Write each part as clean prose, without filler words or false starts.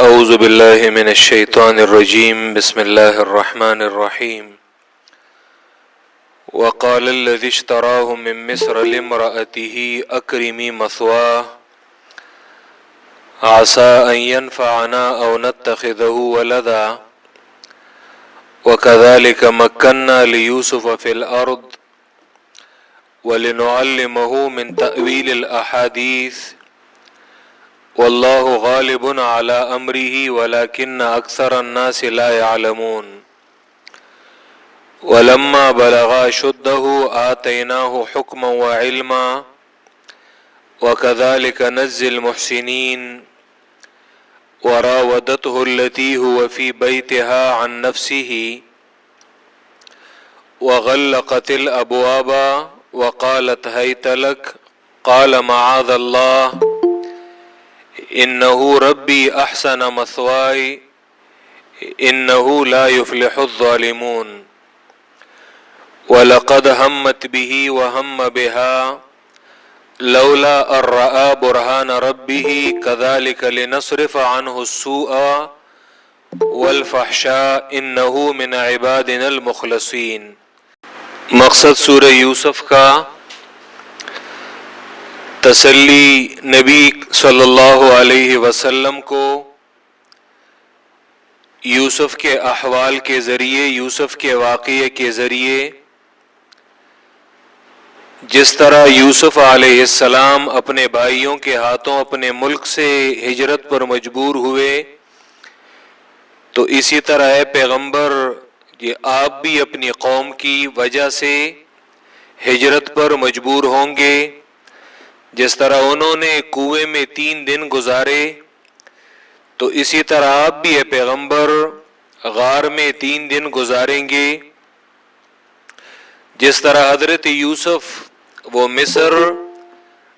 اعوذ باللہ من الشیطان الرجیم بسم اللہ الرحمن الرحیم وقال الذي اشتراه من مصر لامرأته اکرمی مثواه عسى ان ينفعنا او نتخذه ولدا وكذلك مكنا ليوسف في الارض ولنعلمه من تأويل الاحاديث واللہ غالب على امره ولكن اکثر الناس لا يعلمون ولما بلغ اشده آتیناه حکما وعلما وكذلك نجزي المحسنين وراودته التي هو في بيتها عن نفسه وغلقت الابواب وقالت هيت لك قال معاذ الله انه ربی احسن مثواي انه لا يفلح الظالمون ولقد همت به وهم بها لولا ان رأى برهان ربه كذلك لنصرف عنه السوء والفحشاء انه من عبادنا المخلصين۔ مقصد سورہ یوسف کا تسلی نبی صلی اللہ علیہ وسلم کو یوسف کے احوال کے ذریعے، یوسف کے واقعے کے ذریعے، جس طرح یوسف علیہ السلام اپنے بھائیوں کے ہاتھوں اپنے ملک سے ہجرت پر مجبور ہوئے، تو اسی طرح اے پیغمبر یہ آپ بھی اپنی قوم کی وجہ سے ہجرت پر مجبور ہوں گے۔ جس طرح انہوں نے کنویں میں 3 دن گزارے تو اسی طرح آپ بھی اے پیغمبر غار میں 3 دن گزاریں گے۔ جس طرح حضرت یوسف وہ مصر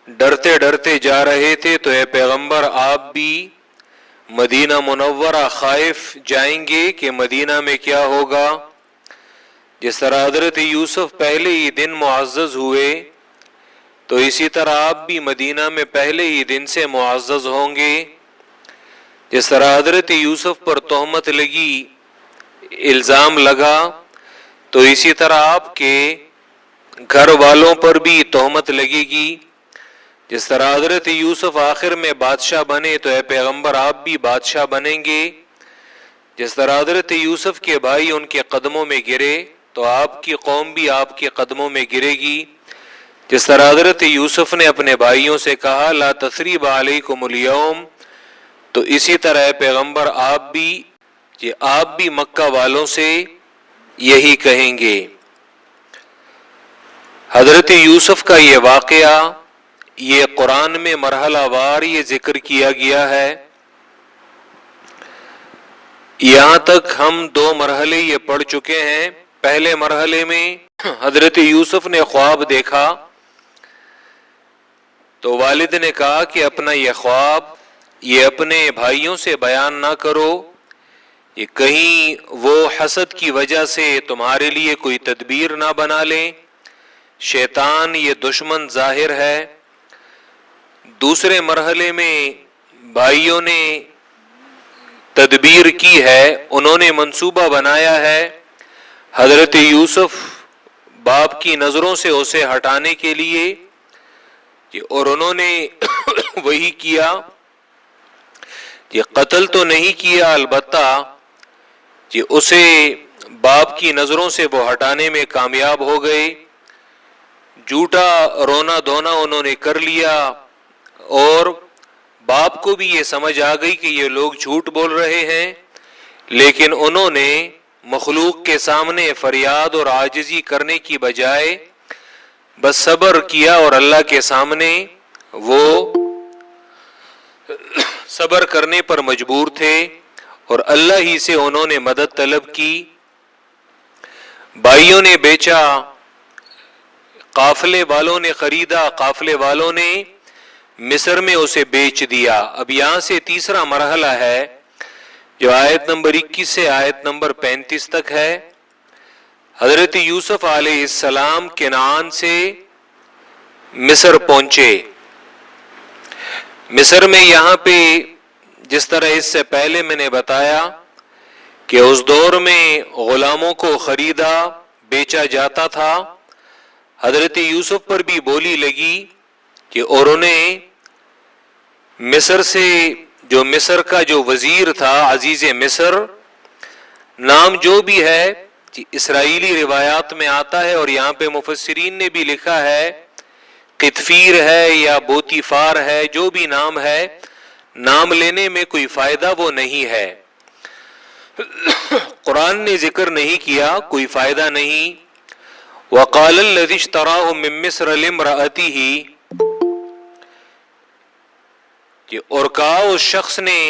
ڈرتے ڈرتے جا رہے تھے، تو اے پیغمبر آپ بھی مدینہ منورہ خائف جائیں گے کہ مدینہ میں کیا ہوگا۔ جس طرح حضرت یوسف پہلے ہی دن معزز ہوئے، تو اسی طرح آپ بھی مدینہ میں پہلے ہی دن سے معزز ہوں گے۔ جس طرح حضرت یوسف پر تہمت لگی، الزام لگا، تو اسی طرح آپ کے گھر والوں پر بھی تہمت لگے گی۔ جس طرح حضرت یوسف آخر میں بادشاہ بنے، تو اے پیغمبر آپ بھی بادشاہ بنیں گے۔ جس طرح حضرت یوسف کے بھائی ان کے قدموں میں گرے، تو آپ کی قوم بھی آپ کے قدموں میں گرے گی۔ جس طرح حضرت یوسف نے اپنے بھائیوں سے کہا لا تثریب علیکم اليوم، تو اسی طرح پیغمبر آپ بھی مکہ والوں سے یہی کہیں گے۔ حضرت یوسف کا یہ واقعہ یہ قرآن میں مرحلہ وار یہ ذکر کیا گیا ہے۔ یہاں تک ہم 2 مرحلے یہ پڑھ چکے ہیں۔ پہلے مرحلے میں حضرت یوسف نے خواب دیکھا، تو والد نے کہا کہ اپنا یہ خواب یہ اپنے بھائیوں سے بیان نہ کرو، یہ کہیں وہ حسد کی وجہ سے تمہارے لیے کوئی تدبیر نہ بنا لیں، شیطان یہ دشمن ظاہر ہے۔ دوسرے مرحلے میں بھائیوں نے تدبیر کی ہے، انہوں نے منصوبہ بنایا ہے حضرت یوسف باپ کی نظروں سے اسے ہٹانے کے لیے، اور انہوں نے وہی کیا۔ یہ قتل تو نہیں کیا، البتہ کہ اسے باپ کی نظروں سے وہ ہٹانے میں کامیاب ہو گئے۔ جھوٹا رونا دھونا انہوں نے کر لیا، اور باپ کو بھی یہ سمجھ آ گئی کہ یہ لوگ جھوٹ بول رہے ہیں، لیکن انہوں نے مخلوق کے سامنے فریاد اور عاجزی کرنے کی بجائے بس صبر کیا، اور اللہ کے سامنے وہ صبر کرنے پر مجبور تھے، اور اللہ ہی سے انہوں نے مدد طلب کی۔ بھائیوں نے بیچا، قافلے والوں نے خریدا، قافلے والوں نے مصر میں اسے بیچ دیا۔ اب یہاں سے تیسرا مرحلہ ہے جو آیت نمبر 21 سے آیت نمبر 35 تک ہے۔ حضرت یوسف علیہ السلام کنعان سے مصر پہنچے۔ مصر میں یہاں پہ جس طرح اس سے پہلے میں نے بتایا کہ اس دور میں غلاموں کو خریدا بیچا جاتا تھا، حضرت یوسف پر بھی بولی لگی کہ اور انہیں مصر سے جو مصر کا جو وزیر تھا عزیز مصر، نام جو بھی ہے اسرائیلی روایات میں آتا ہے اور یہاں پہ مفسرین نے بھی لکھا ہے قطفیر ہے یا بوتیفار ہے، جو بھی نام ہے، نام لینے میں کوئی فائدہ وہ نہیں ہے، قرآن نے ذکر نہیں کیا، کوئی فائدہ نہیں۔ وقال الذي اشتراه من مصر لامرأته، کہ اور کہا اس شخص نے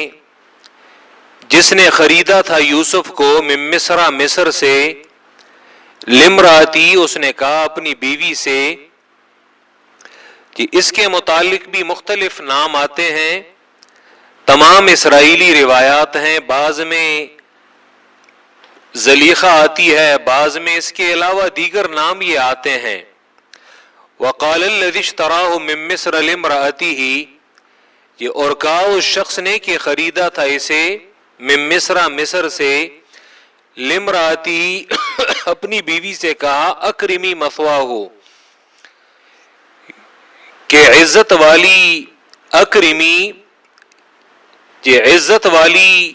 جس نے خریدا تھا یوسف کو من مصر، مصر سے، لامرأتی، اس نے کہا اپنی بیوی سے، کہ اس کے متعلق بھی مختلف نام آتے ہیں، تمام اسرائیلی روایات ہیں، بعض میں زلیخہ آتی ہے، بعض میں اس کے علاوہ دیگر نام یہ آتے ہیں۔ وقال الذي اشتراه من مصر لامرأته، یہ اور کہا اس شخص نے کہ خریدا تھا اسے من مصر، مصر سے، لامرأتی، اپنی بیوی سے کہا اکرمی مثواہ، کہ عزت والی، اکرمی، کہ عزت والی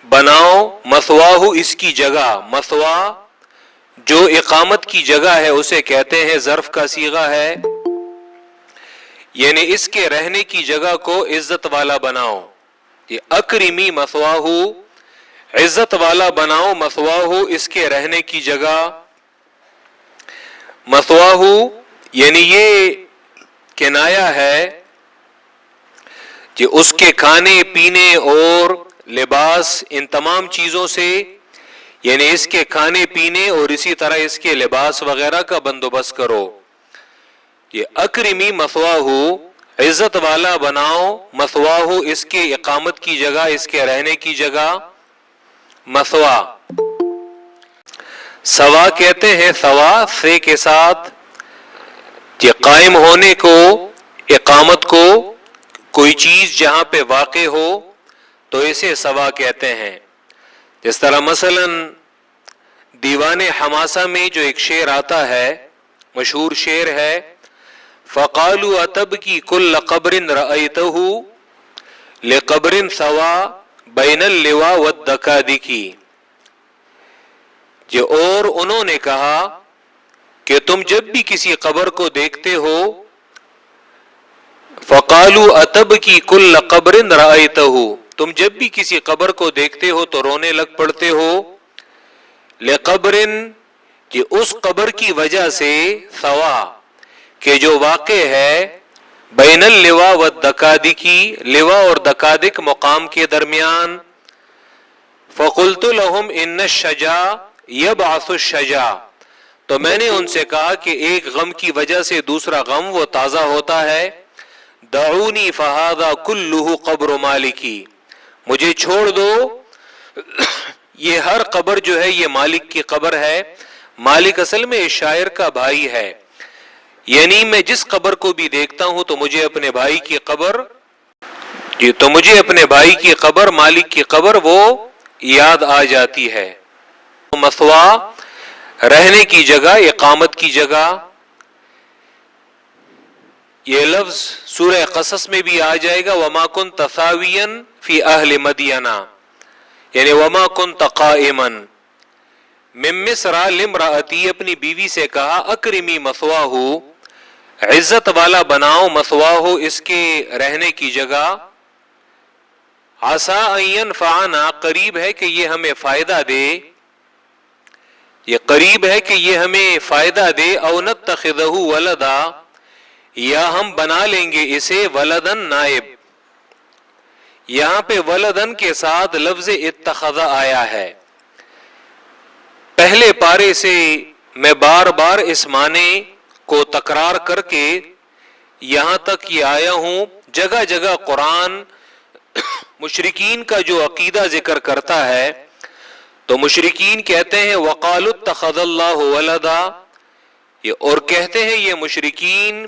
بناؤ، مثواہ، اس کی جگہ، مثوا جو اقامت کی جگہ ہے اسے کہتے ہیں، ظرف کا صیغہ ہے، یعنی اس کے رہنے کی جگہ کو عزت والا بناؤ، یہ اکرمی مثواہ، عزت والا بناؤ، مثواہ، اس کے رہنے کی جگہ، مثواہ یعنی یہ کنایا ہے کہ اس کے کھانے پینے اور لباس، ان تمام چیزوں سے، یعنی اس کے کھانے پینے اور اسی طرح اس کے لباس وغیرہ کا بندوبست کرو، یہ اکرمی مثواہ، عزت والا بناؤ، مثواہ، اس کے اقامت کی جگہ، اس کے رہنے کی جگہ، مثوا، سوا کہتے ہیں، سوا سے کے ساتھ، کہ قائم ہونے کو، اقامت کو، کوئی چیز جہاں پہ واقع ہو تو اسے سوا کہتے ہیں۔ جس طرح مثلا دیوان حماسہ میں جو ایک شعر آتا ہے، مشہور شعر ہے، فَقَالُوا أَتَبْكِي كُلَّ قَبْرٍ رَأَيْتَهُ لِقَبْرٍ سَوَا بَيْنَ اللِّوَا وَالدَّكَادِكِ، جو اور انہوں نے کہا کہ تم جب بھی کسی قبر کو دیکھتے ہو، فَقَالُوا أَتَبْكِي كُلَّ قَبْرٍ رَأَيْتَهُ، تم جب بھی کسی قبر کو دیکھتے ہو تو رونے لگ پڑتے ہو، لِقَبْرٍ، کہ اس قبر کی وجہ سے، سوا، کہ جو واقع ہے، بین اللواء والدکادک، لوا اور دکادک مقام کے درمیان، فقلت لهم ان الشجا یبعث الشجا، تو میں نے ان سے کہا کہ ایک غم کی وجہ سے دوسرا غم وہ تازہ ہوتا ہے، دعونی فہذا کلہ قبر مالکی، مجھے چھوڑ دو، یہ ہر قبر جو ہے یہ مالک کی قبر ہے۔ مالک اصل میں شاعر کا بھائی ہے، یعنی میں جس قبر کو بھی دیکھتا ہوں تو مجھے اپنے بھائی کی قبر، تو مجھے اپنے بھائی کی قبر، مالک کی قبر وہ یاد آ جاتی ہے۔ مثوا، رہنے کی جگہ، اقامت کی جگہ، یہ لفظ سورہ قصص میں بھی آ جائے گا، وما كنت ثاويا في اہل مدینہ، یعنی وما كنت قائما، من مصر لامرأتی، اپنی بیوی سے کہا اکرمی مثواہ، عزت والا بناؤ، مثواہ، اس کے رہنے کی جگہ، عسى ان ينفعنا، قریب ہے کہ یہ ہمیں فائدہ دے، یہ قریب ہے کہ یہ ہمیں فائدہ دے، او نتخذہ ولدا، یا ہم بنا لیں گے اسے ولدن نائب، یہاں پہ ولدن کے ساتھ لفظ اتخذ آیا ہے۔ پہلے پارے سے میں بار بار اس معنی کو تکرار کر کے یہاں تک یہ آیا ہوں، جگہ جگہ قرآن مشرکین کا جو عقیدہ ذکر کرتا ہے تو مشرکین کہتے ہیں وَقَالُوا اتَّخَذَ اللَّهُ وَلَدًا، اور کہتے ہیں یہ مشرکین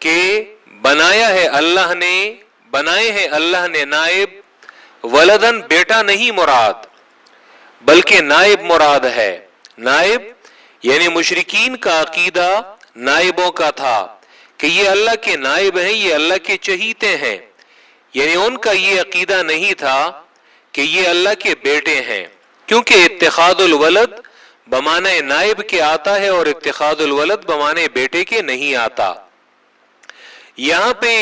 کہ بنایا ہے اللہ نے بنائے ہیں اللہ نے نائب، ولدن بیٹا نہیں مراد بلکہ نائب مراد ہے۔ نائب یعنی مشرکین کا عقیدہ نائبوں کا تھا کہ یہ اللہ کے نائب ہیں، یہ اللہ کے چہیتے ہیں، یعنی ان کا یہ عقیدہ نہیں تھا کہ یہ اللہ کے بیٹے ہیں، کیونکہ اتخاذ الولد بمعنی نائب کے آتا ہے اور اتخاذ الولد بمعنی بیٹے کے نہیں آتا۔ یہاں پہ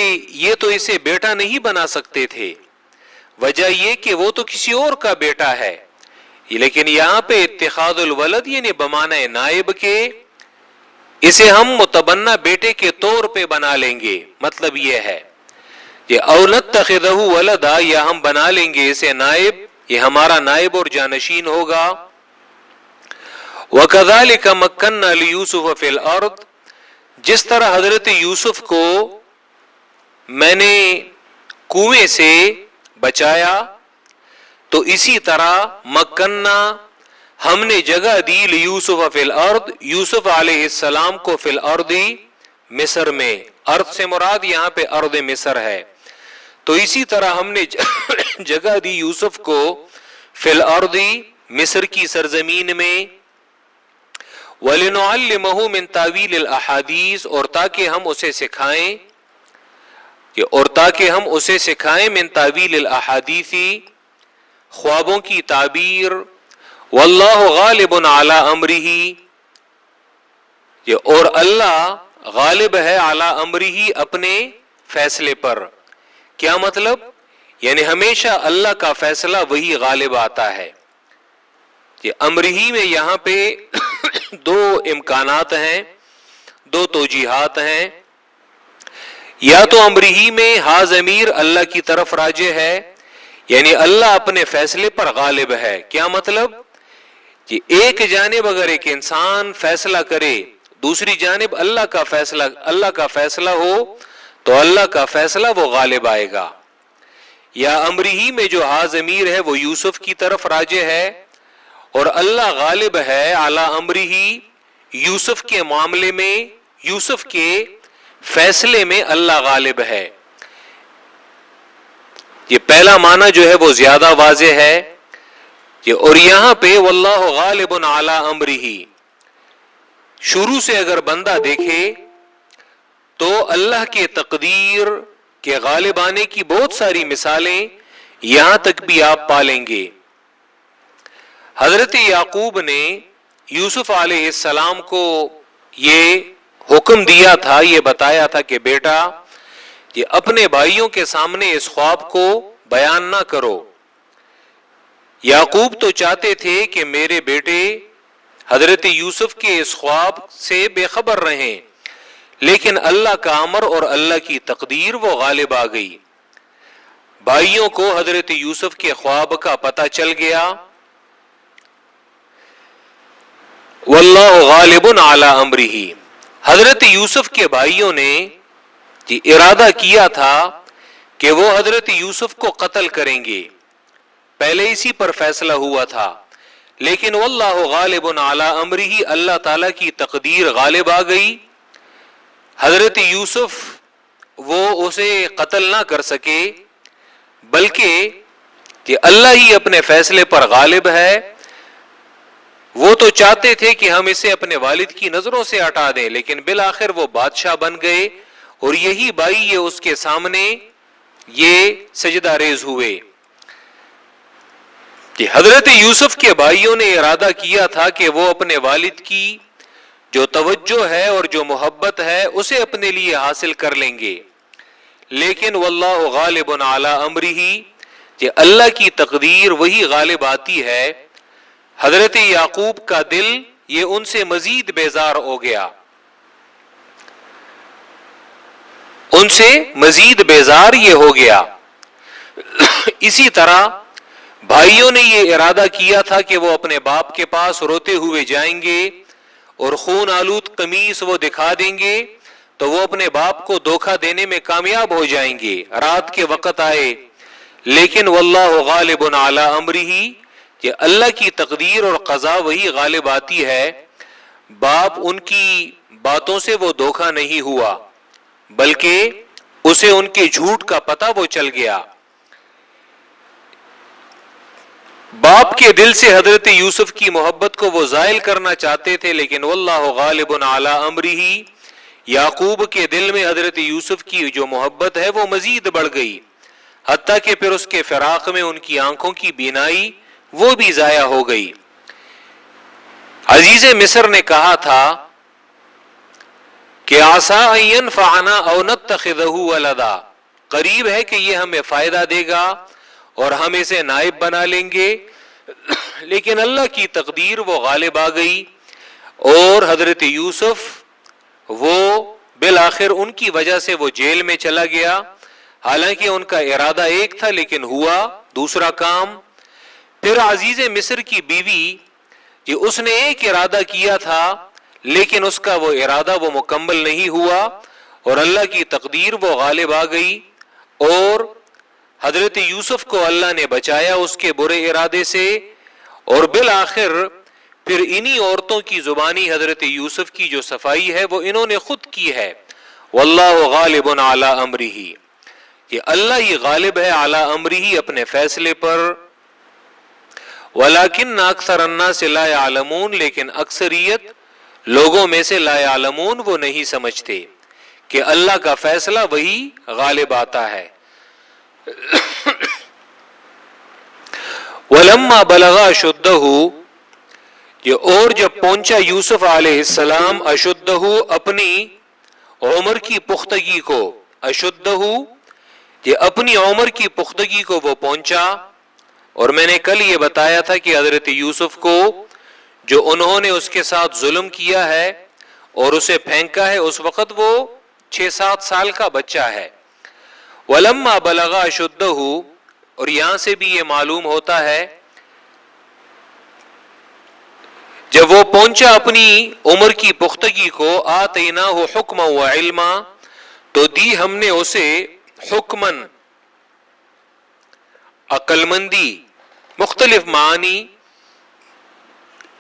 یہ تو اسے بیٹا نہیں بنا سکتے تھے، وجہ یہ کہ وہ تو کسی اور کا بیٹا ہے، لیکن یہاں پہ اتخاذ الولد یعنی بمعنی نائب کے اسے ہم متبنہ بیٹے کے طور پہ بنا لیں گے، مطلب یہ ہے کہ او نتخذہ ولدا، یا ہم بنا لیں گے اسے نائب، یہ ہمارا نائب اور جانشین ہوگا۔ وَكَذَلِكَ مَكَّنَّا لِيُوسُفَ فِي الْأَرْضِ، جس طرح حضرت یوسف کو میں نے کنویں سے بچایا تو اسی طرح مکننا ہم نے جگہ دی لیوسف فی الارض، یوسف علیہ السلام کو فی الارض مصر میں، ارض سے مراد یہاں پہ ارض مصر ہے، تو اسی طرح ہم نے جگہ دی یوسف کو فی الارض مصر کی سرزمین میں، وَلِنُعَلِّمَهُ مِن تَأْوِيلِ الْأَحَادِيثِ، اور تاکہ ہم اسے سکھائیں من تاویل الاحادیث، خوابوں کی تعبیر، واللہ غالب علی امرہ، اور اللہ غالب ہے علی امرہ اپنے فیصلے پر۔ کیا مطلب؟ یعنی ہمیشہ اللہ کا فیصلہ وہی غالب آتا ہے۔ یہ امرہی میں یہاں پہ دو امکانات ہیں، دو توجیحات ہیں، یا تو امرہی میں ہا ضمیر اللہ کی طرف راجع ہے، یعنی اللہ اپنے فیصلے پر غالب ہے۔ کیا مطلب؟ کہ ایک جانب اگر ایک انسان فیصلہ کرے، دوسری جانب اللہ کا فیصلہ ہو تو اللہ کا فیصلہ وہ غالب آئے گا۔ یا امرہی میں جو ہا ضمیر ہے وہ یوسف کی طرف راجع ہے، اور اللہ غالب ہے علی امرہ، یوسف کے معاملے میں، یوسف کے فیصلے میں اللہ غالب ہے۔ یہ پہلا معنی جو ہے وہ زیادہ واضح ہے، اور یہاں پہ واللہ غالب علی امرہ، شروع سے اگر بندہ دیکھے تو اللہ کے تقدیر کے غالب آنے کی بہت ساری مثالیں یہاں تک بھی آپ پالیں گے۔ حضرت یعقوب نے یوسف علیہ السلام کو یہ حکم دیا تھا، یہ بتایا تھا کہ بیٹا یہ اپنے بھائیوں کے سامنے اس خواب کو بیان نہ کرو۔ یعقوب تو چاہتے تھے کہ میرے بیٹے حضرت یوسف کے اس خواب سے بے خبر رہیں، لیکن اللہ کا امر اور اللہ کی تقدیر وہ غالب آ گئی۔ بھائیوں کو حضرت یوسف کے خواب کا پتہ چل گیا۔ واللہ غالب علی امرہ، حضرت یوسف کے بھائیوں نے ارادہ کیا تھا کہ وہ حضرت یوسف کو قتل کریں گے، پہلے اسی پر فیصلہ ہوا تھا، لیکن واللہ غالب علی امرہ، اللہ تعالی کی تقدیر غالب آ گئی۔ حضرت یوسف وہ اسے قتل نہ کر سکے، بلکہ کہ اللہ ہی اپنے فیصلے پر غالب ہے۔ وہ تو چاہتے تھے کہ ہم اسے اپنے والد کی نظروں سے ہٹا دیں، لیکن بالآخر وہ بادشاہ بن گئے، اور یہی بھائی یہ اس کے سامنے یہ سجدہ ریز ہوئے۔ کہ حضرت یوسف کے بھائیوں نے ارادہ کیا تھا کہ وہ اپنے والد کی جو توجہ ہے اور جو محبت ہے اسے اپنے لیے حاصل کر لیں گے، لیکن واللہ غالب علی امرہ، کہ اللہ کی تقدیر وہی غالب آتی ہے۔ حضرت یعقوب کا دل یہ ان سے مزید بیزار ہو گیا، ان سے مزید بیزار یہ ہو گیا۔ اسی طرح بھائیوں نے یہ ارادہ کیا تھا کہ وہ اپنے باپ کے پاس روتے ہوئے جائیں گے اور خون آلود قمیص وہ دکھا دیں گے تو وہ اپنے باپ کو دھوکہ دینے میں کامیاب ہو جائیں گے۔ رات کے وقت آئے، لیکن واللہ غالب علی امرہ، کہ اللہ کی تقدیر اور قضا وہی غالب آتی ہے۔ باپ ان کی باتوں سے وہ دھوکہ نہیں ہوا، بلکہ اسے ان کے جھوٹ کا پتہ وہ چل گیا. باپ کے دل سے حضرت یوسف کی محبت کو وہ زائل کرنا چاہتے تھے، لیکن واللہ غالب علی امرہ، یعقوب کے دل میں حضرت یوسف کی جو محبت ہے وہ مزید بڑھ گئی، حتیٰ کہ پھر اس کے فراق میں ان کی آنکھوں کی بینائی وہ بھی ضائع ہو گئی. عزیز مصر نے کہا تھا کہ عسیٰ ان ینفعنا او نتخذہ ولدا، قریب ہے کہ یہ ہمیں فائدہ دے گا اور ہم اسے نائب بنا لیں گے، لیکن اللہ کی تقدیر وہ غالب آ گئی اور حضرت یوسف وہ بالآخر ان کی وجہ سے وہ جیل میں چلا گیا. حالانکہ ان کا ارادہ ایک تھا لیکن ہوا دوسرا کام. پھر عزیز مصر کی بیوی کہ اس نے ایک ارادہ کیا تھا لیکن اس کا وہ ارادہ وہ مکمل نہیں ہوا اور اللہ کی تقدیر وہ غالب آ گئی اور حضرت یوسف کو اللہ نے بچایا اس کے برے ارادے سے. اور بالآخر پھر انہی عورتوں کی زبانی حضرت یوسف کی جو صفائی ہے وہ انہوں نے خود کی ہے، واللہ غالب علی امرہ، کہ اللہ ہی غالب ہے علی امرہ اپنے فیصلے پر. ولیکن اکثر الناس لا یعلمون، لیکن اکثریت لوگوں میں سے لا یعلمون وہ نہیں سمجھتے کہ اللہ کا فیصلہ وہی غالب آتا ہے. ولما بلغ اشدہ، یہ اور جب پہنچا یوسف علیہ السلام اشدہ اپنی عمر کی پختگی کو، اشدہ یہ اپنی عمر کی پختگی کو وہ پہنچا. اور میں نے کل یہ بتایا تھا کہ حضرت یوسف کو جو انہوں نے اس کے ساتھ ظلم کیا ہے اور اسے پھینکا ہے اس وقت وہ 6-7 سال کا بچہ ہے. ولما بلغ اشدہ، اور یہاں سے بھی یہ معلوم ہوتا ہے جب وہ پہنچا اپنی عمر کی پختگی کو، آتیناہ حکما و علما، تو دی ہم نے اسے حکمن عقل مندی. مختلف معنی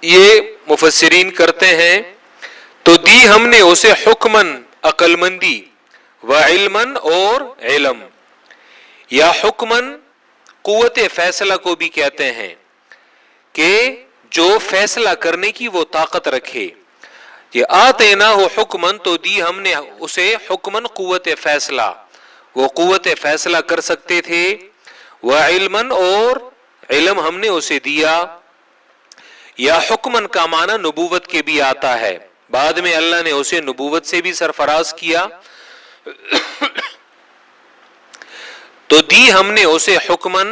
یہ مفسرین کرتے ہیں، تو دی ہم نے اسے حکمن عقل مندی و علمن اور علم، یا حکمن قوت فیصلہ کو بھی کہتے ہیں کہ جو فیصلہ کرنے کی وہ طاقت رکھے. یہ آتیناہ حکمن، تو دی ہم نے اسے حکمن قوت فیصلہ، وہ قوت فیصلہ کر سکتے تھے. وعلمن، اور علم ہم نے اسے دیا. یا حکمن کا معنی نبوت کے بھی آتا ہے، بعد میں اللہ نے اسے نبوت سے بھی سرفراز کیا. تو دی ہم نے اسے حکمن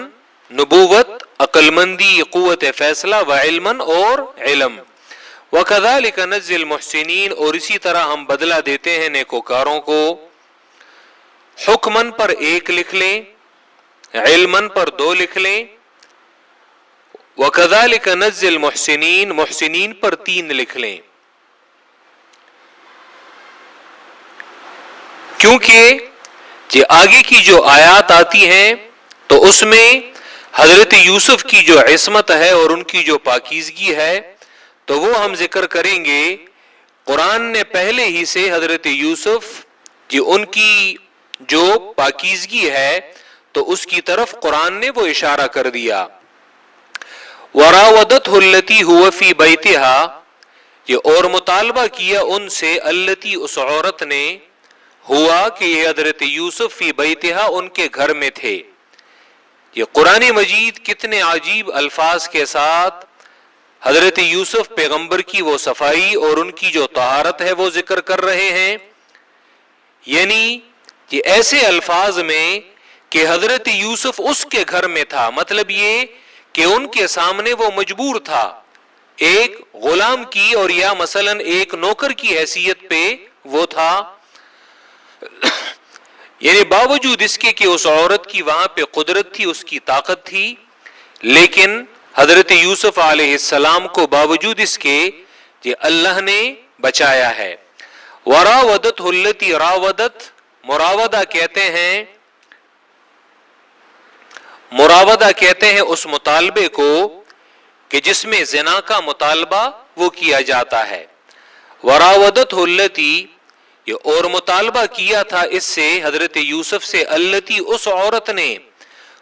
نبوت، عقل مندی، قوت فیصلہ، و علمن اور علم. وَكَذَلِكَ نَجْزِي الْمُحْسِنِينَ، اور اسی طرح ہم بدلہ دیتے ہیں نیکوکاروں کو. حکمن پر 1 لکھ لیں، علمن پر 2 لکھ لیں. وَكَذَلِكَ نَجْزِي الْمُحْسِنِينَ، محسنین پر 3 لکھ لیں. کیونکہ یہ آگے کی جو آیات آتی ہیں تو اس میں حضرت یوسف کی جو عصمت ہے اور ان کی جو پاکیزگی ہے تو وہ ہم ذکر کریں گے. قرآن نے پہلے ہی سے حضرت یوسف کی ان کی جو پاکیزگی ہے تو اس کی طرف قرآن نے وہ اشارہ کر دیا. وراودته التي هو في بيتها، یہ اور مطالبہ کیا ان سے، التي اس عورت نے، ہوا کہ یہ حضرت یوسف فی بیتہا ان کے گھر میں تھے. یہ قرآن مجید کتنے عجیب الفاظ کے ساتھ حضرت یوسف پیغمبر کی وہ صفائی اور ان کی جو طہارت ہے وہ ذکر کر رہے ہیں. یعنی یہ ایسے الفاظ میں کہ حضرت یوسف اس کے گھر میں تھا، مطلب یہ کہ ان کے سامنے وہ مجبور تھا ایک غلام کی اور یا مثلا ایک نوکر کی حیثیت پہ وہ تھا. یعنی باوجود اس کے کہ اس عورت کی وہاں پہ قدرت تھی، اس کی طاقت تھی، لیکن حضرت یوسف علیہ السلام کو باوجود اس کے کہ اللہ نے بچایا ہے. وراودته التي، راودت مراودہ کہتے ہیں اس مطالبے کو کہ جس میں زنا کا مطالبہ وہ کیا جاتا ہے. وراودته التي، یہ اور مطالبہ کیا تھا اس سے حضرت یوسف سے، التی اس عورت نے،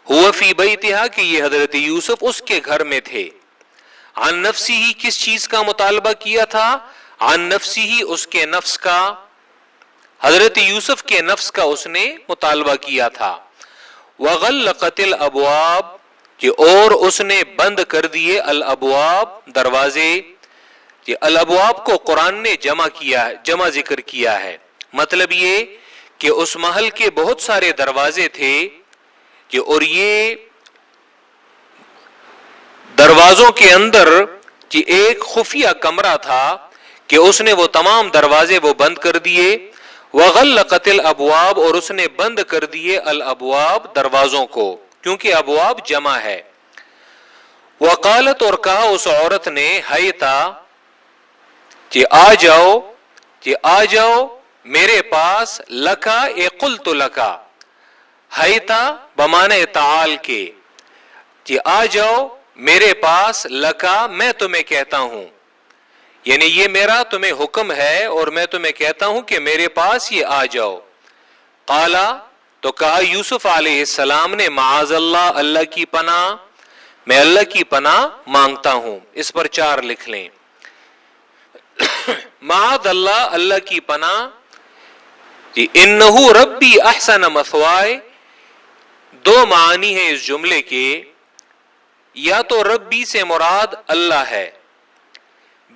ہوا فی بیتہا کہ یہ حضرت یوسف اس کے گھر میں تھے، عن نفسی ہی کس چیز کا مطالبہ کیا تھا، عن نفسی ہی اس کے نفس کا، حضرت یوسف کے نفس کا اس نے مطالبہ کیا تھا، وغلقت الابواب کہ اور اس نے بند کر دیے الابواب دروازے، یہ الابواب کو قرآن نے جمع ذکر کیا ہے، مطلب یہ کہ اس محل کے بہت سارے دروازے تھے کہ اور یہ دروازوں کے اندر کہ ایک خفیہ کمرہ تھا کہ اس نے وہ تمام دروازے وہ بند کر دیے، وغلقت الابواب اور اس نے بند کر دیے الابواب دروازوں کو، کیونکہ ابواب جمع ہے، وقالت اور کہا اس عورت نے، ہیتا کہ آ جاؤ میرے پاس، لکا اے قلت لکا، ہیتا بمعنی تعال کے، کہ آ جاؤ میرے پاس، لکا میں تمہیں کہتا ہوں، یعنی یہ میرا تمہیں حکم ہے اور میں تمہیں کہتا ہوں کہ میرے پاس یہ آ جاؤ، قالا تو کہا یوسف علیہ السلام نے، معاذ اللہ اللہ کی پناہ، میں اللہ کی پناہ مانگتا ہوں، اس پر 4 لکھ لیں، معاذ اللہ اللہ کی پناہ، انہو ربی احسن مثوائے، 2 معنی ہیں اس جملے کے، یا تو ربی سے مراد اللہ ہے،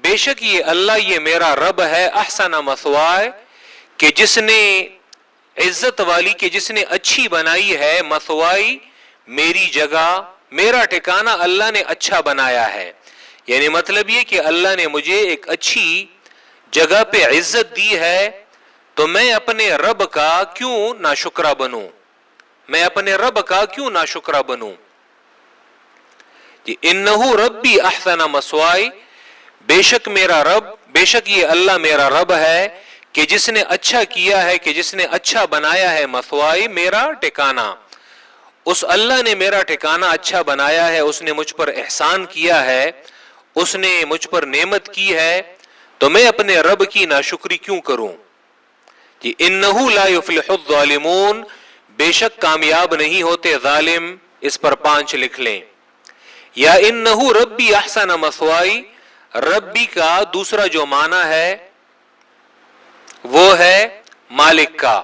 بے شک یہ اللہ یہ میرا رب ہے، احسن مثوائے کہ جس نے عزت والی، کہ جس نے اچھی بنائی ہے، مثوائی میری جگہ، میرا ٹھکانہ اللہ نے اچھا بنایا ہے، یعنی مطلب یہ کہ اللہ نے مجھے ایک اچھی جگہ پہ عزت دی ہے، تو میں اپنے رب کا کیوں ناشکرہ بنوں، میں اپنے رب کا کیوں ناشکرہ بنوں، انہو ربی احسن مثوائی، بے شک میرا رب، بے شک یہ اللہ میرا رب ہے کہ جس نے اچھا کیا ہے، کہ جس نے اچھا بنایا ہے، مثوائی میرا ٹھکانہ، اس اللہ نے میرا ٹھکانہ اچھا بنایا ہے، اس نے مجھ پر احسان کیا ہے، اس نے مجھ پر نعمت کی ہے، تو میں اپنے رب کی ناشکری کیوں کروں، کہ انہو لا یفلح الظالمون، بے شک کامیاب نہیں ہوتے ظالم، اس پر 5 لکھ لیں، یا انہو ربی احسن مثوائی، ربی کا دوسرا جو معنی ہے وہ ہے مالک کا،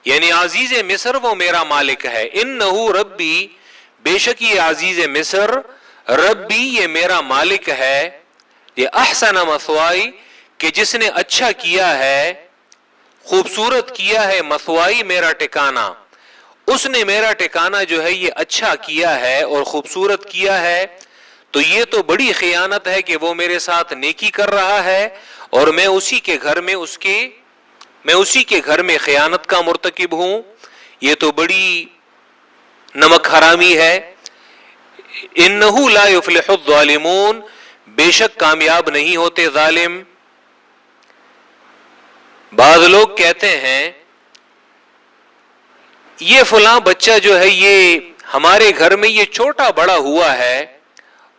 یعنی عزیز مصر وہ میرا مالک ہے، انہو ربی بے شک یہ عزیز مصر، ربی یہ میرا مالک ہے، یہ احسن مثوائی کہ جس نے اچھا کیا ہے، خوبصورت کیا ہے، مثوائی میرا ٹھکانہ، اس نے میرا ٹھکانہ جو ہے یہ اچھا کیا ہے اور خوبصورت کیا ہے، تو یہ تو بڑی خیانت ہے کہ وہ میرے ساتھ نیکی کر رہا ہے اور میں اسی کے گھر میں خیانت کا مرتکب ہوں، یہ تو بڑی نمک حرامی ہے، انہو لا یفلح الظالمون، بے شک کامیاب نہیں ہوتے ظالم۔ بعض لوگ کہتے ہیں یہ فلاں بچہ جو ہے یہ ہمارے گھر میں یہ چھوٹا بڑا ہوا ہے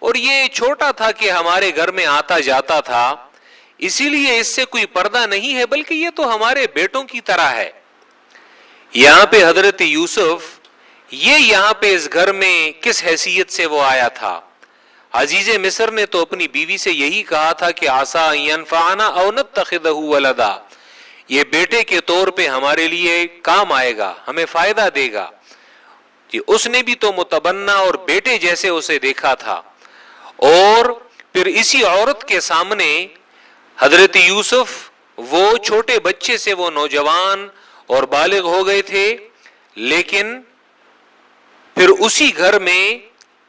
اور یہ چھوٹا تھا کہ ہمارے گھر میں آتا جاتا تھا، اسی لیے اس سے کوئی پردہ نہیں ہے، بلکہ یہ تو ہمارے بیٹوں کی طرح ہے۔ یہاں پہ حضرت یوسف یہ یہاں پہ اس گھر میں کس حیثیت سے وہ آیا تھا؟ عزیز مصر نے تو اپنی بیوی سے یہی کہا تھا کہ عسیٰ ان ینفعنا او نتخذہ ولدا، یہ بیٹے کے طور پہ ہمارے لیے کام آئے گا، ہمیں فائدہ دے گا، کہ اس نے بھی تو متبنہ اور بیٹے جیسے اسے دیکھا تھا، اور پھر اسی عورت کے سامنے حضرت یوسف وہ چھوٹے بچے سے وہ نوجوان اور بالغ ہو گئے تھے، لیکن پھر اسی گھر میں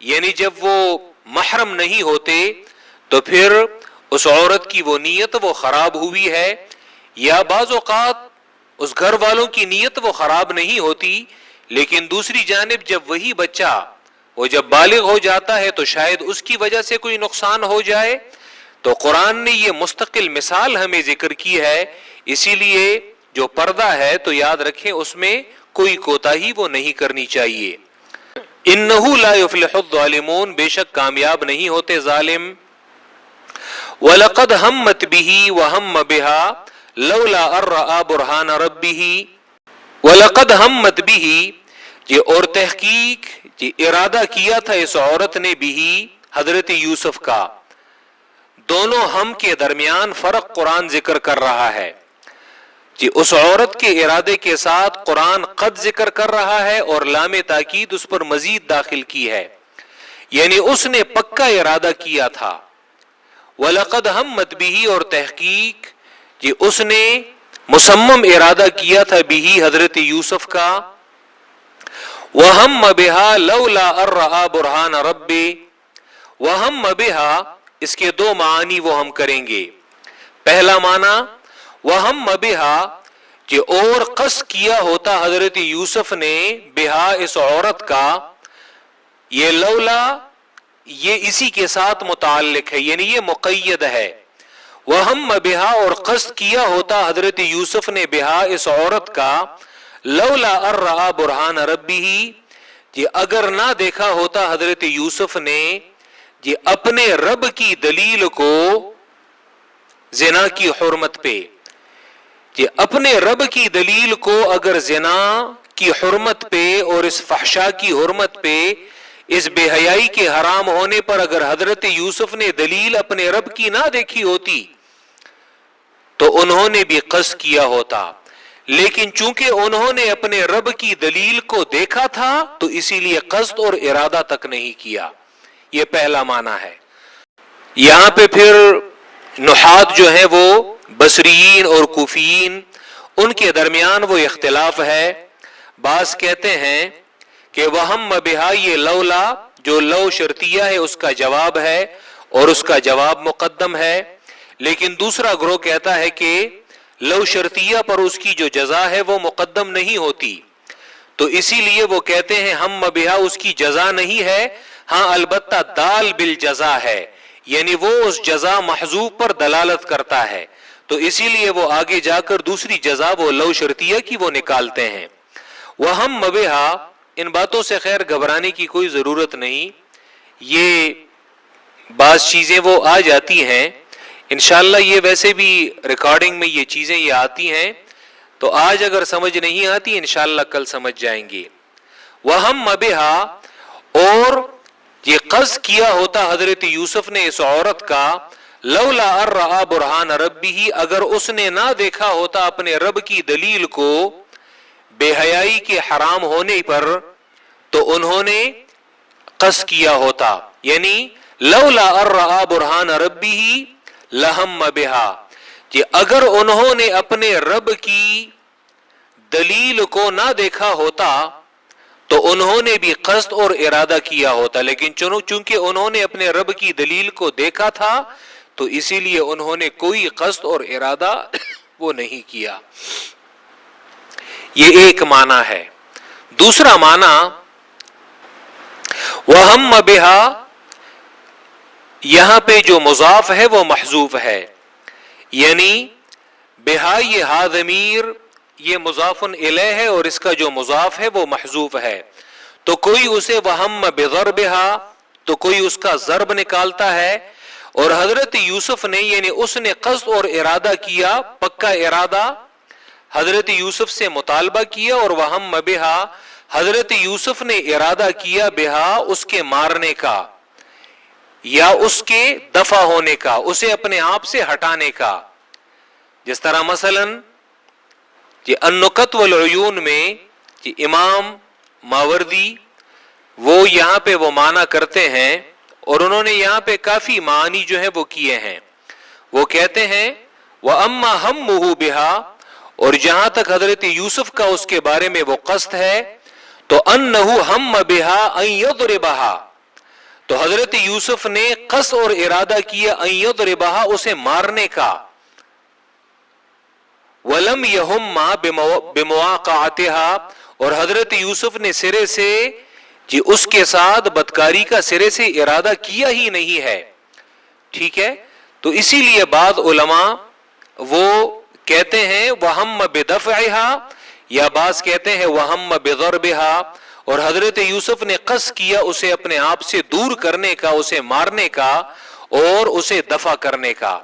یعنی جب وہ محرم نہیں ہوتے تو پھر اس عورت کی وہ نیت وہ خراب ہوئی ہے، یا بعض اوقات اس گھر والوں کی نیت وہ خراب نہیں ہوتی، لیکن دوسری جانب جب وہی بچہ وہ جب بالغ ہو جاتا ہے تو شاید اس کی وجہ سے کوئی نقصان ہو جائے، تو قرآن نے یہ مستقل مثال ہمیں ذکر کی ہے، اسی لیے جو پردہ ہے تو یاد رکھیں اس میں کوئی کوتاہی وہ نہیں کرنی چاہیے۔ انہو لا یفلح الظالمون، بے شک کامیاب نہیں ہوتے ظالم۔ وَلَقَدْ هَمَّتْ بِهِ وَهَمَّ بِهَا، لولا ان رأى برہان ربہ وَلَقَدْ ہمت بِهِ، یہ اور تحقیق یہ ارادہ کیا تھا اس عورت نے بھی حضرت یوسف کا. دونوں ہم کے درمیان فرق قرآن ذکر کر رہا ہے. جی اس عورت کے ارادے کے ساتھ قرآن قد ذکر کر رہا ہے اور لام تاکید اس پر مزید داخل کی ہے، یعنی اس نے پکا ارادہ کیا تھا. وَلَقَدْ ہمت بِهِ، اور تحقیق جی اس نے مصمم ارادہ کیا تھا بھی حضرت یوسف کا. وَهَمَّ بِهَا لَوْلَا أَن رَّأَىٰ بُرْهَانَ رَبِّهِ. وَهَمَّ بِهَا، اس کے دو معانی وہ ہم کریں گے. پہلا معنی وَهَمَّ بِهَا، کہ اور قصد کیا ہوتا حضرت یوسف نے بِهَا اس عورت کا. یہ لولا یہ اسی کے ساتھ متعلق ہے، یعنی یہ مقید ہے. وَهَمَّ بِهَا، اور قصد کیا ہوتا حضرت یوسف نے بِهَا اس عورت کا. لولا ان رأى برہان ربہ، جی اگر نہ دیکھا ہوتا حضرت یوسف نے جی اپنے رب کی دلیل کو زنا کی حرمت پہ. جی اپنے رب کی دلیل کو اگر زنا کی حرمت پہ اور اس فحشا کی حرمت پہ، اس بے حیائی کے حرام ہونے پر اگر حضرت یوسف نے دلیل اپنے رب کی نہ دیکھی ہوتی تو انہوں نے بھی قصد کیا ہوتا. لیکن چونکہ انہوں نے اپنے رب کی دلیل کو دیکھا تھا تو اسی لیے قصد اور ارادہ تک نہیں کیا. یہ پہلا معنی ہے. یہاں پہ پھر نحات جو ہیں وہ بصریین اور کوفیین، ان کے درمیان وہ اختلاف ہے. بعض کہتے ہیں کہ وہم بہا، یہ لولا جو لو شرطیہ ہے اس کا جواب ہے اور اس کا جواب مقدم ہے. لیکن دوسرا گروہ کہتا ہے کہ لو شرطیہ پر اس کی جو جزا ہے وہ مقدم نہیں ہوتی، تو اسی لیے وہ کہتے ہیں ہم بہا اس کی جزا نہیں ہے، ہاں البتہ دال بالجزا ہے، یعنی وہ اس جزا محذوف پر دلالت کرتا ہے. تو اسی لیے وہ آگے جا کر دوسری جزا وہ لو شرطیہ کی وہ نکالتے ہیں. وہم بہا، ان باتوں سے خیر گھبرانے کی کوئی ضرورت نہیں. یہ بعض چیزیں وہ آ جاتی ہیں انشاءاللہ. یہ ویسے بھی ریکارڈنگ میں یہ چیزیں یہ آتی ہیں، تو آج اگر سمجھ نہیں آتی انشاءاللہ کل سمجھ جائیں گے. وَهَمَّ بِهَا، اور یہ قصد کیا ہوتا حضرت یوسف نے اس عورت کا. لولا ان رأى برہان ربہ، اگر اس نے نہ دیکھا ہوتا اپنے رب کی دلیل کو بے حیائی کے حرام ہونے پر تو انہوں نے قصد کیا ہوتا. یعنی لولا ان رأى برہان ربہ لہم بہا، کہ اگر انہوں نے اپنے رب کی دلیل کو نہ دیکھا ہوتا تو انہوں نے بھی قصد اور ارادہ کیا ہوتا. لیکن چونکہ انہوں نے اپنے رب کی دلیل کو دیکھا تھا تو اسی لیے انہوں نے کوئی قصد اور ارادہ وہ نہیں کیا. یہ ایک معنی ہے. دوسرا معنی وَهَمَّ بِهَا، یہاں پہ جو مضاف ہے وہ محذوف ہے، یعنی بہا یہ ہا ضمیر یہ مضاف الیہ ہے اور اس کا جو مضاف ہے وہ محذوف ہے. تو کوئی اسے وَهَمَّ بِضَرْبِهَا، تو کوئی اس کا ضرب نکالتا ہے. اور حضرت یوسف نے یعنی اس نے قصد اور ارادہ کیا، پکا ارادہ حضرت یوسف سے مطالبہ کیا. اور وَهَمَّ بِهَا، حضرت یوسف نے ارادہ کیا بہا اس کے مارنے کا یا اس کے دفع ہونے کا، اسے اپنے آپ سے ہٹانے کا. جس طرح مثلا النکت والعیون میں امام ماوردی وہ یہاں پہ وہ معنی کرتے ہیں اور انہوں نے یہاں پہ کافی معنی جو ہے وہ کیے ہیں. وہ کہتے ہیں وَأَمَّا هَمُّهُ بِهَا، اور جہاں تک حضرت یوسف کا اس کے بارے میں وہ قصد ہے تو أَنَّهُ هَمَّ بِهَا أَن يَضْرِبَهَا، تو حضرت یوسف نے قصد اور ارادہ کیا أَن يَضْرِبَهَا اسے مارنے کا. وَلَمْ يَهُمَّ بِمُوَاقَعَتِهَا، اور حضرت یوسف نے سرے سے اس کے ساتھ بدکاری کا سرے سے ارادہ کیا ہی نہیں ہے. ٹھیک ہے، تو اسی لیے بعض علماء وہ کہتے ہیں وَهَمَّ بِدَفْعِهَا، یا بعض کہتے ہیں وَهَمَّ بِضَرْبِهَا، اور حضرت یوسف نے قصد کیا اسے اپنے آپ سے دور کرنے کا، اسے مارنے کا اور اسے دفع کرنے کا.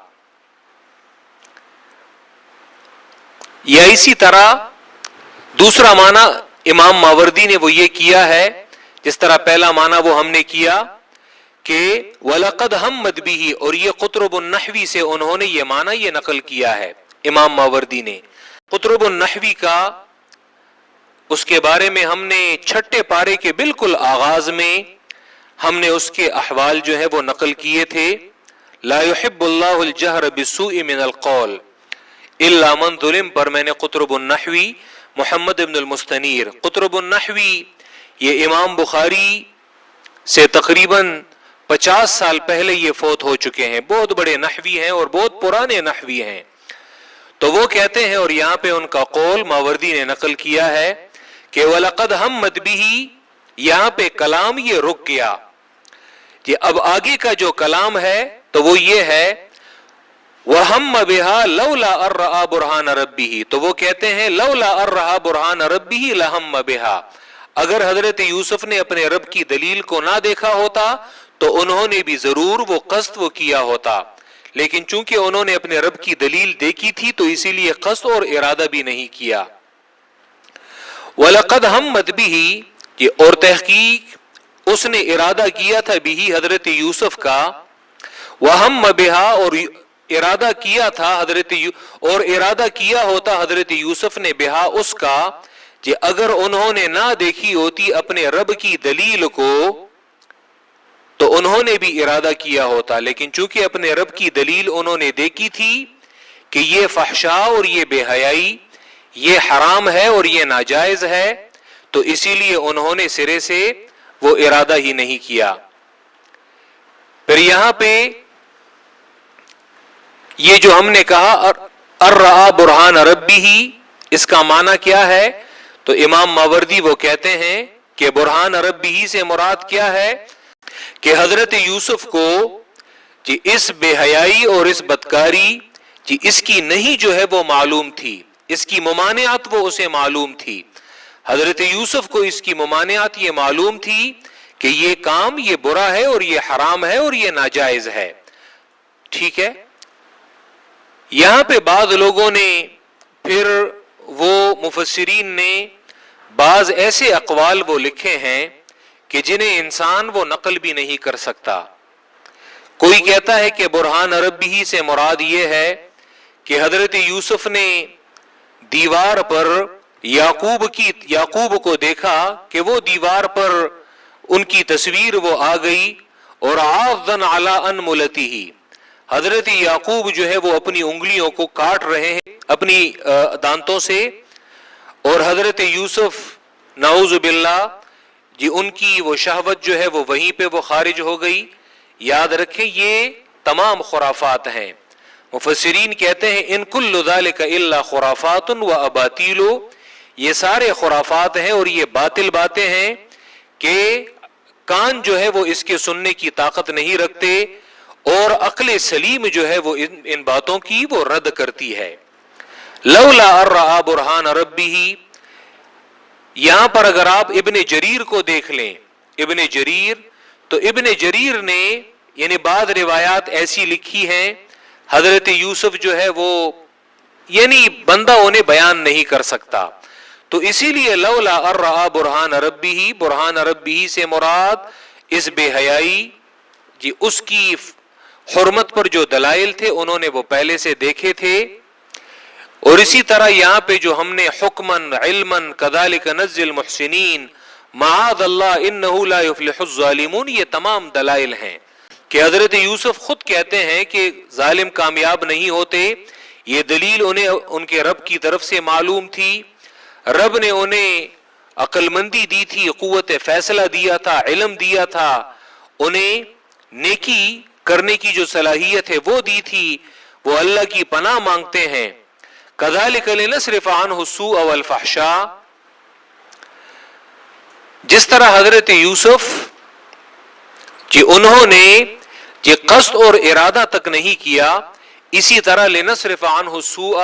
یا اسی طرح دوسرا معنی امام ماوردی نے وہ یہ کیا ہے، جس طرح پہلا معنی وہ ہم نے کیا کہ وَلَقَدْ هَمَّتْ بِهِ، اور یہ قطرب النحوی سے انہوں نے یہ معنی یہ نقل کیا ہے امام ماوردی نے۔ قطرب النحوی کا اس کے بارے میں ہم نے چھٹے پارے کے بالکل آغاز میں ہم نے اس کے احوال جو ہے وہ نقل کیے تھے۔ لا يحب اللہ الجہر بالسوء من القول الا من ظلم پر میں نے قطرب النحوی محمد ابن المستنیر، قطرب النحوی یہ امام بخاری سے تقریباً 50 سال پہلے یہ فوت ہو چکے ہیں، بہت بڑے نحوی ہیں اور بہت پرانے نحوی ہیں۔ تو وہ کہتے ہیں، اور یہاں پہ ان کا قول ماوردی نے نقل کیا ہے کہ وَلَقَدْ هَمَّتْ بِهِ، یہاں پہ کلام یہ رک گیا۔ یہ اب آگے کا جو کلام ہے تو وہ یہ ہے وَهَمَّ بِهَا لَوْلَا أَن رَّأَىٰ بُرْهَانَ رَبِّهِ، تو وہ کہتے ہیں لَوْلَا أَن رَّأَىٰ بُرْهَانَ رَبِّهِ لَهَمَّ بِهَا، اگر حضرت یوسف نے اپنے رب کی دلیل کو نہ دیکھا ہوتا تو انہوں نے بھی ضرور وہ قصد وہ کیا ہوتا، لیکن چونکہ انہوں نے اپنے رب کی دلیل دیکھی تھی تو اسی لیے قصد اور ارادہ بھی نہیں کیا۔ وَلَقَدْ هَمَّتْ بِهِ، یہ اور تحقیق اس نے ارادہ کیا تھا بھی حضرت یوسف کا، وَهَمَّ بِهَا، اور ارادہ کیا تھا اور ارادہ کیا ہوتا حضرت یوسف نے بہا اس کا، کہ اگر انہوں نے نہ دیکھی ہوتی اپنے رب کی دلیل کو تو انہوں نے بھی ارادہ کیا ہوتا، لیکن چونکہ اپنے رب کی دلیل انہوں نے دیکھی تھی کہ یہ فحشاء اور یہ بے حیائی یہ حرام ہے اور یہ ناجائز ہے، تو اسی لیے انہوں نے سرے سے وہ ارادہ ہی نہیں کیا۔ پھر یہاں پہ یہ جو ہم نے کہا ارآ برہان ربہ، اس کا معنی کیا ہے؟ تو امام ماوردی وہ کہتے ہیں کہ برہان ربہ سے مراد کیا ہے کہ حضرت یوسف کو جی اس بے حیائی اور اس بدکاری جی اس کی نہیں جو ہے وہ معلوم تھی، اس کی ممانعت وہ اسے معلوم تھی، حضرت یوسف کو اس کی ممانعت یہ معلوم تھی کہ یہ کام یہ برا ہے اور یہ حرام ہے اور یہ ناجائز ہے۔ ٹھیک ہے، یہاں پہ بعض لوگوں نے پھر وہ مفسرین نے بعض ایسے اقوال وہ لکھے ہیں کہ جنہیں انسان وہ نقل بھی نہیں کر سکتا۔ کوئی کہتا ہے کہ برہان ربہ سے مراد یہ ہے کہ حضرت یوسف نے دیوار پر یعقوب کو دیکھا کہ وہ دیوار پر ان کی تصویر وہ آ گئی، اور عاضًا علی انملتہ، حضرت یعقوب جو ہے وہ اپنی انگلیوں کو کاٹ رہے ہیں اپنی دانتوں سے، اور حضرت یوسف نعوذ باللہ جی ان کی وہ شہوت جو ہے وہ وہیں پہ وہ خارج ہو گئی۔ یاد رکھیں یہ تمام خرافات ہیں۔ مفسرین کہتے ہیں ان کل ذالک الا خرافات و اباطیل، یہ سارے خرافات ہیں اور یہ باطل باتیں ہیں کہ کان جو ہے وہ اس کے سننے کی طاقت نہیں رکھتے، اور عقل سلیم جو ہے وہ ان باتوں کی وہ رد کرتی ہے۔ لولا ارآ برہان ربہ، یہاں پر اگر آپ ابن جریر کو دیکھ لیں، ابن جریر تو ابن جریر نے یعنی بعض روایات ایسی لکھی ہیں حضرت یوسف جو ہے وہ یعنی بندہ انہیں بیان نہیں کر سکتا، تو اسی لیے لولا ارآ برہان ربہ، برہان ربہ سے مراد اس بے حیائی جی اس کی حرمت پر جو دلائل تھے انہوں نے وہ پہلے سے دیکھے تھے۔ اور اسی طرح یہاں پہ جو ہم نے حکمن علمن کذالک نجزی المحسنین معاذ اللہ انہ لا یفلح الظالمون، یہ تمام دلائل ہیں کہ حضرت یوسف خود کہتے ہیں کہ ظالم کامیاب نہیں ہوتے، یہ دلیل انہیں ان کے رب کی طرف سے معلوم تھی، رب نے انہیں عقل مندی دی تھی، قوت فیصلہ دیا تھا، علم دیا تھا، انہیں نیکی کرنے کی جو صلاحیت ہے وہ دی تھی، وہ اللہ کی پناہ مانگتے ہیں۔ کذالک لنصرف عنہ السوء والفحشاء، جس طرح حضرت یوسف کہ انہوں نے یہ قصد اور ارادہ تک نہیں کیا، اسی طرح لنصرف عنہ السوء،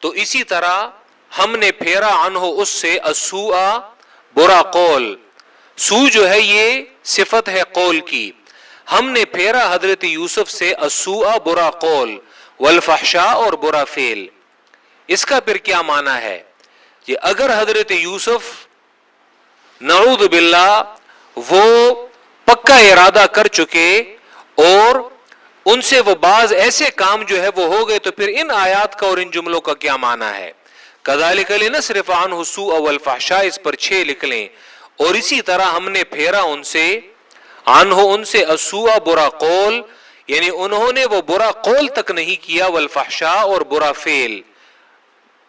تو اسی طرح ہم نے پھیرا عنہ اس سے السوء برا قول، سو جو ہے یہ صفت ہے قول کی، ہم نے پھیرا حضرت یوسف سے السوء برا قول والفحشاء اور برا فعل، اس کا پھر کیا معنی ہے کہ اگر حضرت یوسف نعوذ باللہ وہ پکا ارادہ کر چکے اور ان سے وہ بعض ایسے کام جو ہے وہ ہو گئے، تو پھر ان آیات کا اور ان جملوں کا کیا معنی ہے؟ کذالک لنصرف عنہ السوء والفحشاء، اس پر 6 لکھ لیں، اور اسی طرح ہم نے پھیرا ان سے عنہ ان سے السوء برا قول، یعنی انہوں نے وہ برا قول تک نہیں کیا، والفحشاء اور برا فعل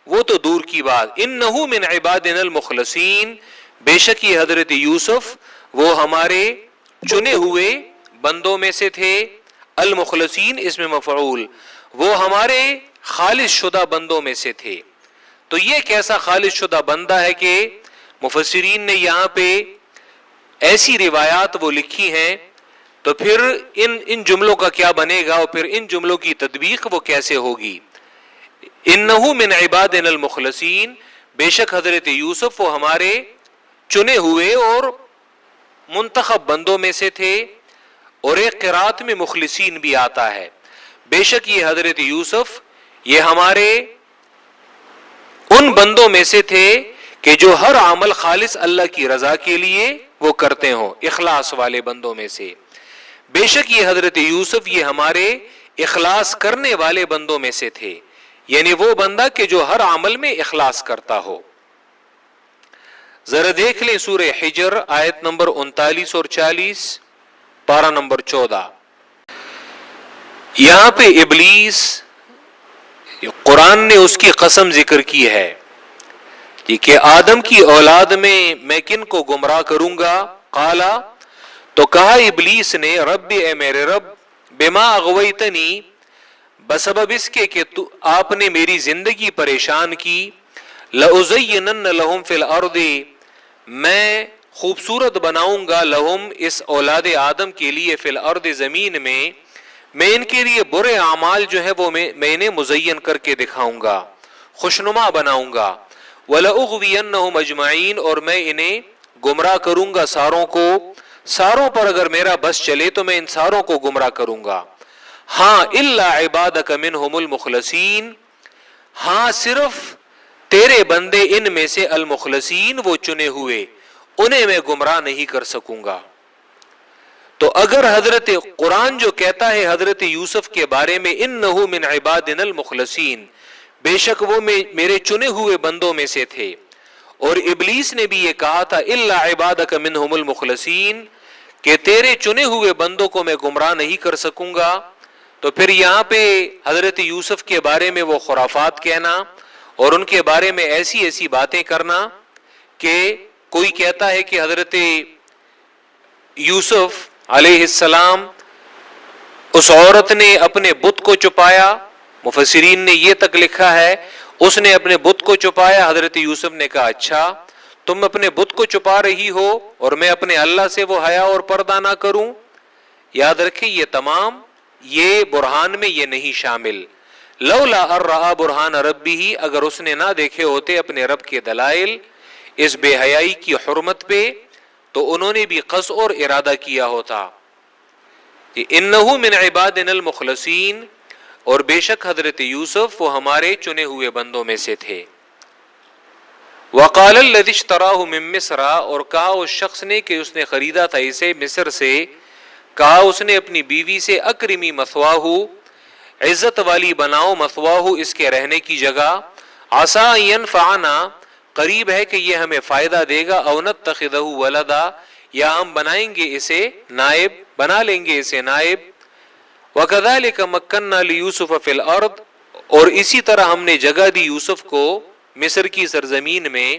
وہ تو دور کی بات، انہ من عبادنا المخلصین، بے شک یہ حضرت یوسف وہ ہمارے چنے ہوئے بندوں میں سے تھے، المخلصین اس میں مفعول، وہ ہمارے خالص شدہ بندوں میں سے تھے۔ تو یہ کیسا خالص شدہ بندہ ہے کہ مفسرین نے یہاں پہ ایسی روایات وہ لکھی ہیں، تو پھر ان جملوں کا کیا بنے گا اور پھر ان جملوں کی تطبیق وہ کیسے ہوگی؟ انہو من عبادنا المخلصین، بے شک حضرت یوسف وہ ہمارے چنے ہوئے اور منتخب بندوں میں سے تھے، اور ایک قرات میں مخلصین بھی آتا ہے، بے شک یہ حضرت یوسف یہ ہمارے ان بندوں میں سے تھے کہ جو ہر عمل خالص اللہ کی رضا کے لیے وہ کرتے ہوں، اخلاص والے بندوں میں سے، بے شک یہ حضرت یوسف یہ ہمارے اخلاص کرنے والے بندوں میں سے تھے، یعنی وہ بندہ کہ جو ہر عمل میں اخلاص کرتا ہو۔ ذرا دیکھ لیں سورہ حجر آیت نمبر 39 اور 40، پارہ نمبر 14۔ یہاں پہ ابلیس قرآن نے اس کی قسم ذکر کی ہے کہ آدم کی اولاد میں کن کو گمراہ کروں گا؟ قالا، تو کہا ابلیس نے، رب اے میرے رب، بما اغویتنی، بسبب اس کے کہ آپ نے میری زندگی پریشان کی، لأزینن لہم فی الارض، میں خوبصورت بناؤں گا، لہم اس اولاد آدم کے لیے، فی الارض زمین میں ان کے لیے برے اعمال جو ہے وہ میں انہیں مزین کر کے دکھاؤں گا، خوشنما بناؤں گا، وَلَأُغْوِيَنَّهُمْ أَجْمَعِينَ، اور میں انہیں گمراہ کروں گا ساروں کو، ساروں پر اگر میرا بس چلے تو میں ان ساروں کو گمراہ کروں گا، ہاں إِلَّا عِبَادَكَ مِنْهُمُ الْمُخْلَصِينَ، ہاں صرف تیرے بندے ان میں سے المخلصین وہ چنے ہوئے، انہیں میں گمراہ نہیں کر سکوں گا۔ تو اگر حضرت قرآن جو کہتا ہے حضرت یوسف کے بارے میں انہو من عبادنا المخلصین، بے شک وہ میرے چنے ہوئے بندوں میں سے تھے، اور ابلیس نے بھی یہ کہا تھا الا عبادک منہم المخلصین، کہ تیرے چنے ہوئے بندوں کو میں گمراہ نہیں کر سکوں گا، تو پھر یہاں پہ حضرت یوسف کے بارے میں وہ خرافات کہنا اور ان کے بارے میں ایسی ایسی باتیں کرنا کہ کوئی کہتا ہے کہ حضرت یوسف علیہ السلام اس عورت نے اپنے بت کو چھپایا، مفسرین نے یہ تک لکھا ہے اس نے اپنے بت کو چھپایا، حضرت یوسف نے کہا اچھا تم اپنے بت کو چھپا رہی ہو اور میں اپنے اللہ سے وہ حیا اور پردہ نہ کروں۔ یاد رکھیں یہ تمام یہ برہان میں یہ نہیں شامل، لولا ارآ برہان ربہ، اگر اس نے نہ دیکھے ہوتے اپنے رب کے دلائل اس بے حیائی کی حرمت پہ تو انہوں نے بھی قصد اور ارادہ کیا ہوتا کہ انہو من عبادنا المخلصین، اور بے شک حضرت یوسف وہ ہمارے چنے ہوئے بندوں میں سے تھے۔ وقال الذی اشتراہ من مصر، اور کہا اس شخص نے کہ اس نے خریدا تھا اسے مصر سے، کہا اس نے اپنی بیوی سے اکرمی مثواہ، عزت والی بناؤ، مثواہ اس کے رہنے کی جگہ، عسى ان ينفعنا، قریب ہے کہ یہ ہمیں فائدہ دے گا، او نتخذہ ولدا، یا ہم بنائیں گے اسے نائب، بنا لیں گے اسے نائب۔ وَكَذَلِكَ مَكَّنَّا لِيُوسُفَ فِي الْأَرْضِ، اور اسی طرح ہم نے جگہ دی یوسف کو مصر کی سرزمین میں،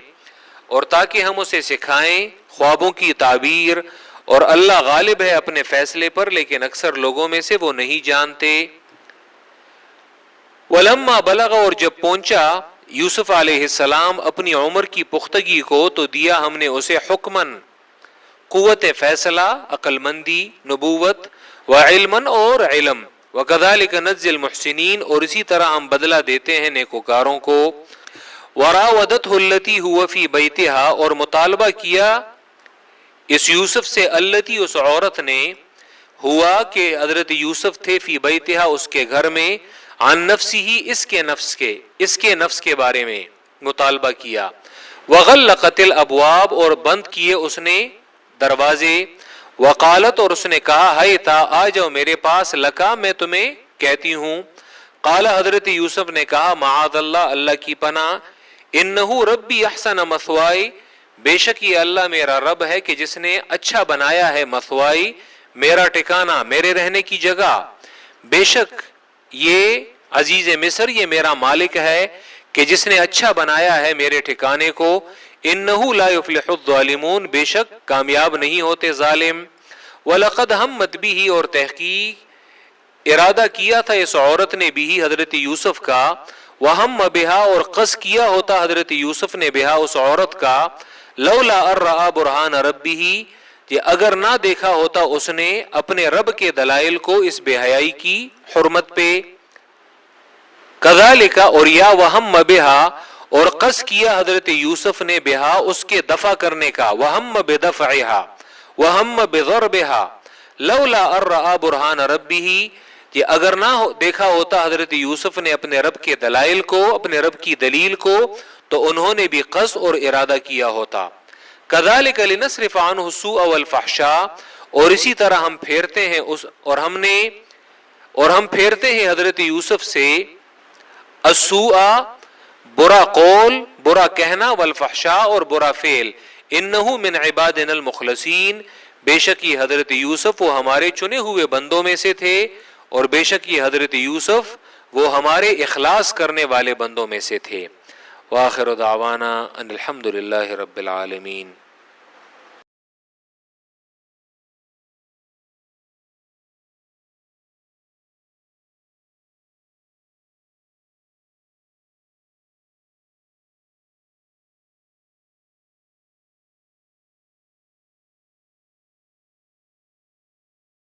اور تاکہ ہم اسے سکھائیں خوابوں کی تعبیر، اور اللہ غالب ہے اپنے فیصلے پر لیکن اکثر لوگوں میں سے وہ نہیں جانتے۔ وَلَمَّا بَلَغَ، اور جب پہنچا یوسف علیہ السلام اپنی عمر کی پختگی کو، تو دیا ہم نے اسے حکمن، قوت فیصلہ، عقل مندی، نبوت، وعلمن اور علم، وکذالک نجزی المحسنین، اور اسی طرح ہم بدلہ دیتے ہیں نیکوکاروں کو۔ وراودته التی هو فی بیتہا، اور مطالبہ کیا اس یوسف سے التی اس عورت نے، ہوا کہ حضرت یوسف تھے فی بیتہا اس کے گھر میں، عن نفسه اس کے نفس کے بارے میں مطالبہ کیا. وغلقت الابواب اور بند کیے اس نے دروازے. وقالت اور اس نے کہا ہیتا آ جاؤ میرے پاس، لکا میں تمہیں کہتی ہوں. قال حضرت یوسف نے کہا معاذ اللہ، اللہ کی پناہ، انہو ربی احسن مثوائی، بے شک یہ اللہ میرا رب ہے کہ جس نے اچھا بنایا ہے، مثوائی میرا ٹھکانہ، میرے رہنے کی جگہ. بے شک یہ عزیز مصر یہ میرا مالک ہے کہ جس نے اچھا بنایا ہے میرے ٹھکانے کو. انہو لا یفلح الظالمون، بے شک کامیاب نہیں ہوتے ظالم. وَلَقَدْ هَمَّتْ بِهِ، اور تحقیق ارادہ کیا تھا اس عورت نے بھی حضرت یوسف کا. وَهَمَّ بِهَا، اور قصد کیا ہوتا حضرت یوسف نے بِهَا اس عورت کا. لَوْلَا أَن رَأَىٰ بُرْهَانَ رَبِّهِ، کہ اگر نہ دیکھا ہوتا اس نے اپنے رب کے دلائل کو اس بے حیائی کی حرمت پہ. کذالک، اور یا وہم بہا، اور قصد کیا حضرت یوسف نے بہا اس کے دفع کرنے کا. وہم بدفعها وہم بضربها لولا ان رأى برہان ربه، کہ اگر نہ دیکھا ہوتا حضرت یوسف نے اپنے رب کے دلائل کو، اپنے رب کی دلیل کو، تو انہوں نے بھی قصد اور ارادہ کیا ہوتا. کذالک لنصرف عنہ السوء والفحشاء، اور اسی طرح ہم پھیرتے ہیں ہم پھیرتے ہیں حضرت یوسف سے السوء برا قول، برا کہنا، والفحشاء اور برا فعل. انہو من عبادنا المخلصین، بے شک یہ حضرت یوسف وہ ہمارے چنے ہوئے بندوں میں سے تھے، اور بے شک یہ حضرت یوسف وہ ہمارے اخلاص کرنے والے بندوں میں سے تھے. وآخر دعوانا ان الحمد للہ رب العالمین.